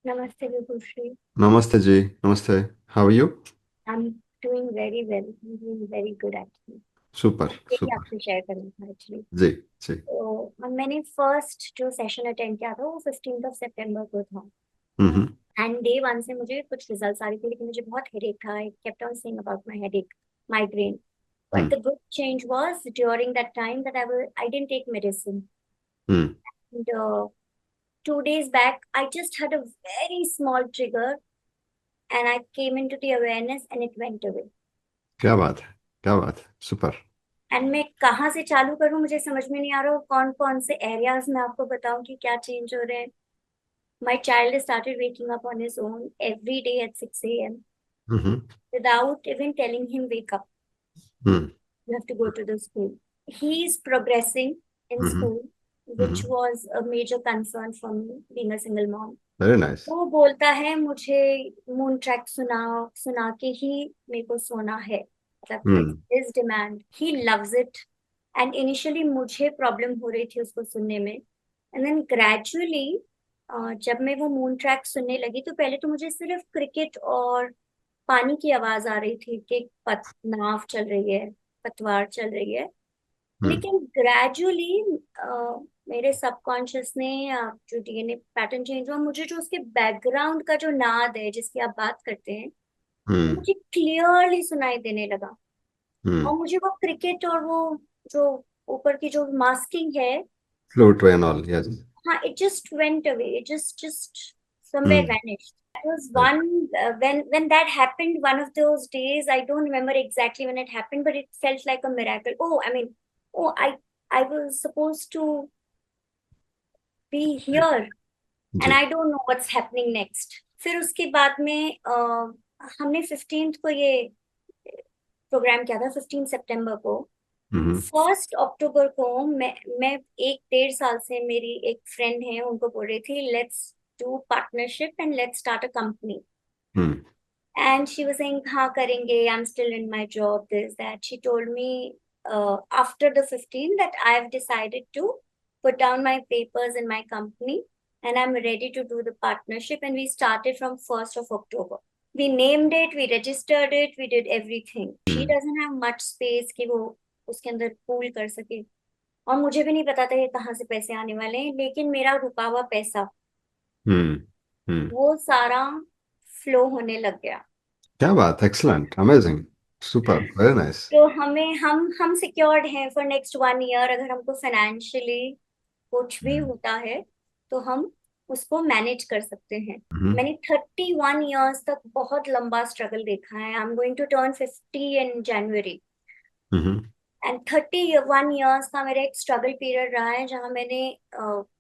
Namaste, Vibhushri. Namaste ji. Namaste. How are you? I'm doing very well. I'm doing very good actually. Super, ये भी super. आपसे share करना था actually. जी, जी. तो मैंने फर्स्ट जो सेशन अटेंड किया था वो 15 सितंबर को था। हम्म, एंड डे वन से मुझे कुछ रिजल्ट्स आ रहे थे, लेकिन मुझे बहुत हेडेक था। I kept on saying about my headache, migraine. But hmm, the good change was during that time that I didn't take medicine. Hmm. And 2 days back I just had a very small trigger and I came into the awareness and it went away. क्या बात है? क्या बात है? Super. And मैं कहाँ से चालू करूँ, मुझे समझ में नहीं आ रहा। कौन कौन से एरियाज में आपको बताऊं कि क्या चेंज हो रहे हैं। My child started waking up on his own every day at 6 a.m. Hmm, without even telling him wake up, hmm, you have to go to the school. He is progressing in hmm, school, which hmm. was a major concern for me being a single mom. Very nice. वो बोलता है मुझे moon track सुना सुना के ही मेरे को सोना है, मतलब it's hmm, his demand, he loves it. And initially मुझे प्रॉब्लम हो रही थी उसको सुनने में, एंड देन ग्रेजुअली जब मैं वो मून ट्रैक सुनने लगी तो पहले तो मुझे सिर्फ क्रिकेट और पानी की आवाज आ रही थी कि नाव चल रही है, पतवार चल रही है। हम्म, लेकिन ग्रेजुअली मेरे सबकॉन्शियस ने जो डीएनए पैटर्न चेंज हुआ, मुझे जो उसके बैकग्राउंड का जो नाद है जिसकी आप बात करते हैं वो हम्म, मुझे क्लियरली सुनाई देने लगा। हम्म. और मुझे वो क्रिकेट और वो जो ऊपर की जो मास्किंग है, फ्लूट एंड ऑल. यस. हाँ, it just went away, it just somewhere hmm. vanished. That was one when that happened, one of those days. I don't remember exactly when it happened, but it felt like a miracle. Oh, I mean, oh, I was supposed to be here and जी. I don't know what's happening next. फिर उसके बाद में हमने 15th को ये programme किया था, 15 सितंबर को। हम्म, 1 अक्टूबर को मैं 1 डेढ़ साल से मेरी एक फ्रेंड है, उनको बोल रही थी let's do partnership and let's start a company. Hmm, and she was saying हाँ करेंगे, I am still in my job, this that. She told me after the 15 that I have decided to put down my papers in my company and I'm ready to do the partnership, and we started from 1st of October. We named it, we registered it, we did everything. She hmm, doesn't have much space कि वो उसके अंदर pool कर सके, और मुझे भी नहीं पता था ये कहाँ से पैसे आने वाले हैं, लेकिन मेरा रुका हुआ पैसा हम्म, हम्म. वो सारा फ्लो होने लग गया। क्या बात. Excellent. Amazing. Super. Very nice. तो हमें हम सिक्योर्ड हैं फॉर नेक्स्ट 1 ईयर। अगर हमको फाइनेंशियली कुछ भी होता है तो हम उसको मैनेज कर सकते हैं। हम्म, मैंने 31 ईयर्स तक बहुत लंबा स्ट्रगल देखा है। I am going to turn 50 in January. Hmm, and 31 years का मेरा एक स्ट्रगल पीरियड रहा है जहाँ मैंने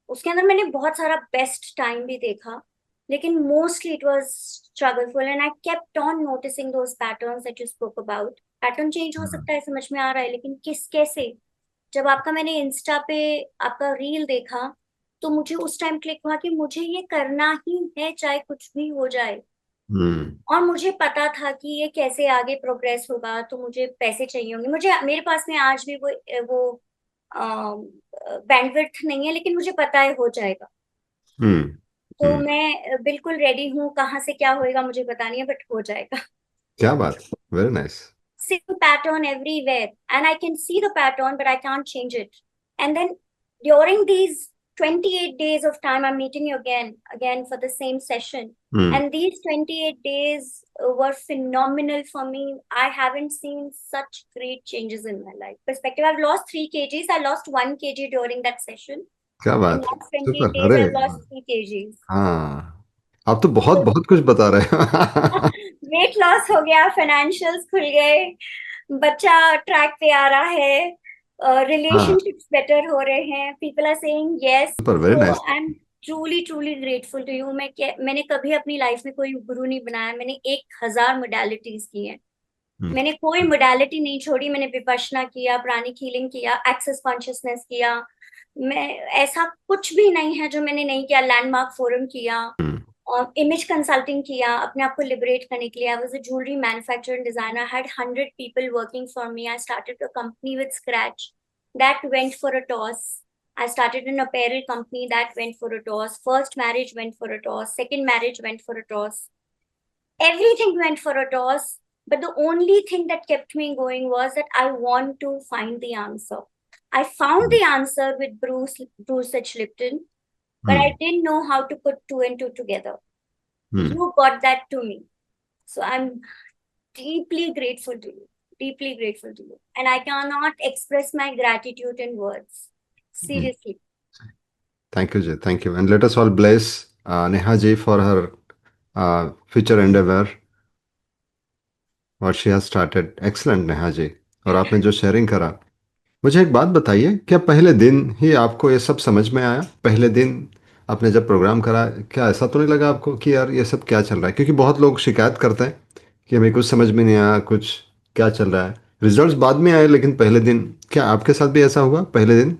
उसके अंदर मैंने बहुत सारा बेस्ट टाइम भी देखा, लेकिन mostly it was struggleful. And I kept on noticing those patterns that you spoke about. Pattern change हो सकता है, समझ में आ रहा है, लेकिन किस कैसे। जब आपका मैंने इंस्टा पे आपका रील देखा तो मुझे उस टाइम क्लिक हुआ कि मुझे ये करना ही है चाहे कुछ भी हो जाए। हम्म, और मुझे पता था कि ये कैसे आगे प्रोग्रेस होगा, तो मुझे पैसे चाहिए होंगे। मुझे मेरे पास में आज भी वो बैंडविड्थ नहीं है, लेकिन मुझे पता है हो जाएगा। हम्म, तो हम्म. मैं बिल्कुल रेडी हूँ, कहाँ से क्या होएगा मुझे पता नहीं है, बट हो जाएगा। क्या बात. Very nice. Same pattern everywhere, and I can see the pattern but I can't change it. And then during these 28 days of time I'm meeting you again for the same session, hmm. and these 28 days were phenomenal for me. I haven't seen such great changes in my life perspective. I've lost 3 kgs. I lost 1 kg during that session. क्या In बात है. last 28 super. days अरे. I've lost 3 kgs. हाँ. आप तो बहुत So बहुत कुछ बता रहे हैं. वेट लॉस हो गया, फाइनेंशियल्स खुल गए, बच्चा ट्रैक पे आ रहा है, हाँ. रिलेशनशिप्स बेटर हो रहे हैं, people are saying yes. Super. Very तो nice. I am truly truly grateful to you. मैंने कभी अपनी लाइफ में कोई गुरु नहीं बनाया। मैंने 1,000 मोडालिटीज की हैं, हम्म, मैंने कोई मोडालिटी नहीं छोड़ी। मैंने विपश्यना किया, प्राणिक हीलिंग किया, एक्सेस कॉन्शियसनेस किया। मैं ऐसा कुछ भी नहीं है जो मैंने नहीं किया। लैंडमार्क फोरम किया हम्म, और इमेज कंसल्टिंग किया अपने आप को लिबरेट करने के लिए। I was a jewellery manufacturer and designer, had 100 people working for me. I started a company with scratch, that went for a toss. I started an apparel company that went for a toss. First marriage went for a toss. Second marriage went for a toss. Everything went for a toss. But the only thing that kept me going was that I want to find the answer. I found the answer with Bruce H. Lipton, but I Hmm. didn't know how to put two and two together. Hmm. You got that to me. So I'm deeply grateful to you. Deeply grateful to you. And I cannot express my gratitude in words. Hmm. Seriously. Thank you, Ji. Thank you. And let us all bless Neha Ji for her future endeavor, what she has started. Excellent, Neha ji. और आपने जो sharing करा, मुझे एक बात बताइए, क्या पहले दिन ही आपको ये सब समझ में आया? पहले दिन आपने जब प्रोग्राम करा, क्या ऐसा तो नहीं लगा आपको कि यार ये सब क्या चल रहा है? क्योंकि बहुत लोग शिकायत करते हैं कि हमें कुछ समझ में नहीं आया, कुछ क्या चल रहा है। रिजल्ट्स बाद में आए, लेकिन पहले दिन, क्या आपके साथ भी ऐसा हुआ पहले दिन?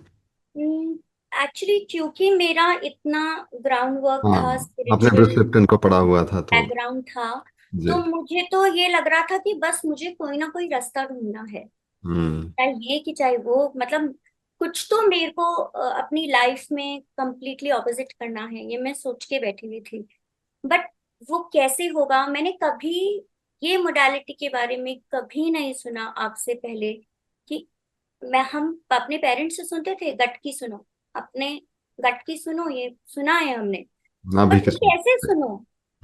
एक्चुअली क्योंकि मेरा इतना ग्राउंड वर्क हाँ, था, आपने ब्रूस स्पिरिचुअल लिप्टन को पढ़ा हुआ था तो। बैकग्राउंड था, तो जी। मुझे तो ये लग रहा था कि बस मुझे कोई ना कोई रास्ता ढूंढना है, हम्म। चाहे ये कि चाहे वो, मतलब कुछ तो मेरे को अपनी लाइफ में कंप्लीटली ऑपोजिट करना है, ये मैं सोच के बैठी हुई थी। बट वो कैसे होगा, मैंने कभी ये मोडालिटी के बारे में कभी नहीं सुना आपसे पहले। कि हम अपने पेरेंट्स से सुनते थे गट की सुनो, अपने गट की सुनो, ये सुना है हमने। ना भी बट ये किसी। कैसे सुनो?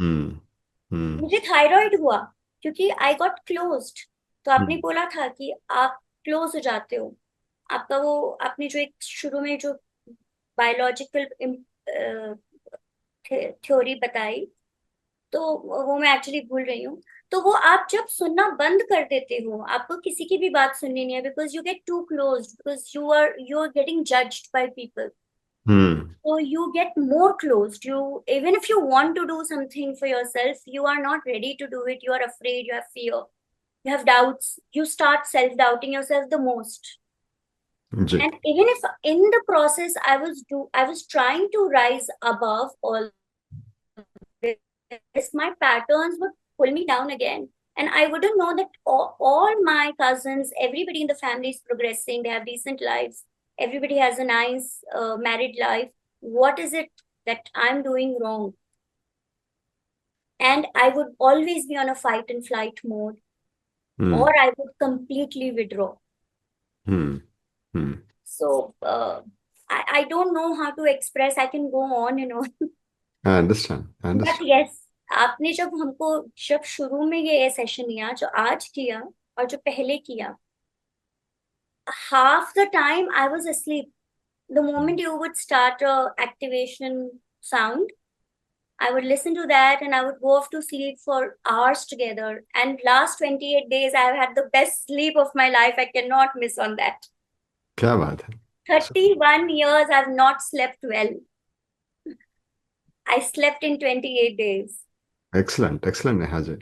हम्म। हम्म। मुझे थायराइड हुआ क्योंकि आई गॉट क्लोज्ड। तो आपने हम्म। बोला था कि आप क्लोज हो जाते हो, आपका वो, आपने जो एक शुरू में जो बायोलॉजिकल थ्योरी बताई, तो वो मैं एक्चुअली भूल रही हूँ। तो वो आप जब सुनना बंद कर देते हो, आपको किसी की भी बात सुननी नहीं है, because you get too close, because you are getting judged by people. Hmm. So you get more closed. You, even if you want to do something for yourself, you are not ready to do it. You are afraid, you have fear, you have doubts. You start self-doubting yourself the most. जी। And even if in the process I was trying to rise above all this, my patterns would pull me down again. And I wouldn't know that all my cousins, everybody in the family is progressing. They have decent lives. Everybody has a nice married life. What is it that I'm doing wrong? And I would always be on a fight and flight mode, hmm. or I would completely withdraw. Hmm. Hmm. So I don't know how to express. I can go on and on. I understand, I But understand. yes, आपने जब हमको, जब शुरू में ये session किया, जो आज किया और जो पहले किया, half the time I was asleep. The moment you would start a activation sound, I would listen to that and I would go off to sleep for hours together. And last 28 days, I've had the best sleep of my life. I cannot miss on that. क्या बात है! 31 years, I've not slept well. I slept in 28 days. Excellent, excellent Neha ji.